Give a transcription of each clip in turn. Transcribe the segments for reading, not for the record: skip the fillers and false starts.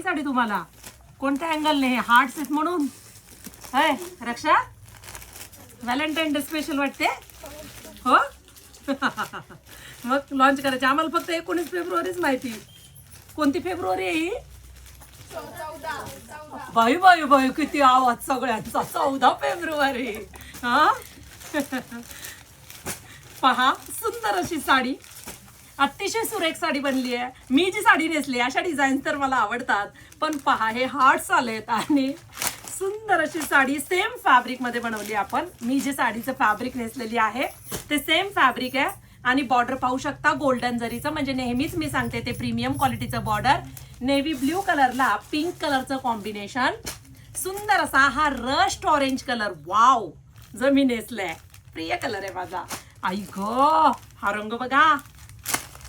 साडी तुम्हाला कोणत्या अँगलने हे हार्ट्स आहेत म्हणून हाय रक्षा व्हॅलेंटाईन डे स्पेशल वाटते हो. मग लॉन्च करायचे आम्हाला फक्त 19 फेब्रुवारीच माहिती. कोणती फेब्रुवारी आहे ही? बाई बाई बाई किती आवाज सगळ्यांचा. 14 फेब्रुवारी. हा पहा सुंदर अशी साडी, अतिशय सुरेख साडी बनली आहे. मी जी साडी नेसली अशा डिझाईन तर मला आवडतात, पण पहा हे हार्ट्स आलेत आणि सुंदर अशी साडी सेम फॅब्रिक मध्ये बनवली आपण. मी जे साडीचं फॅब्रिक नेसलेली आहे ते सेम फॅब्रिक आहे आणि बॉर्डर पाहू शकता गोल्डन जरीचं, म्हणजे नेहमीच मी सांगते ते प्रीमियम क्वालिटीचं बॉर्डर. नेव्ही ब्ल्यू कलरला पिंक कलरचं कॉम्बिनेशन. सुंदर असा हा रस्ट ऑरेंज कलर. वाव जो मी नेसलाय प्रिय कलर आहे माझा. आई ग हा रंग बघा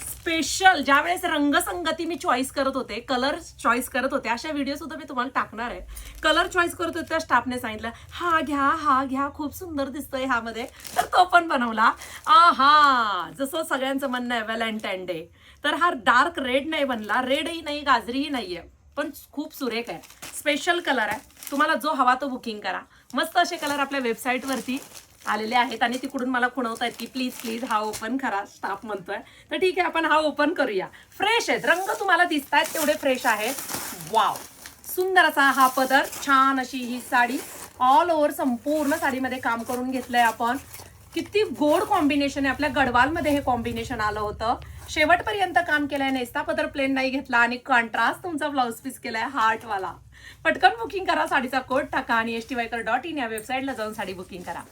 स्पेशल. ज्यावेळेस रंगसंगती मी चॉईस करत होते, कलर चॉईस करत होते, अशा व्हिडिओ सुद्धा मी तुम्हाला टाकणार आहे. कलर चॉईस करत होते त्या स्टाफने सांगितलं हा घ्या खूप सुंदर दिसतोय ह्यामध्ये, तर तो पण बनवला. हा जसं सगळ्यांचं म्हणणं आहे व्हॅलेंटाईन डे, तर हा डार्क रेड नाही बनला, रेडही नाही गाजरीही नाहीये, पण खूप सुरेख आहे. स्पेशल कलर आहे. तुम्हाला जो हवा तो बुकिंग करा. मस्त असे कलर आपल्या वेबसाईटवरती आलेले आहेत आणि तिकडून मला खुणवतायत की प्लीज हा ओपन करा, स्टाफ म्हणतोय. तर ठीक आहे आपण हा ओपन करूया. फ्रेश आहेत रंग, तुम्हाला दिसतायत तेवढे फ्रेश आहेत. वाव सुंदर असा हा पदर, छान अशी ही साडी ऑल ओव्हर संपूर्ण साडीमध्ये काम करून घेतलंय आपण. किती गोड कॉम्बिनेशन आहे. आपल्या गडवालमध्ये हे कॉम्बिनेशन आलं होतं. शेवटपर्यंत काम केलंय. नेस्ता पदर प्लेन नाही घेतला आणि कॉन्ट्रास्ट तुमचा ब्लाउज पीस केलाय हार्टवाला. पटकन बुकिंग करा. साडीचा कोड टाका आणि styker.in या वेबसाईटला जाऊन साडी बुकिंग करा.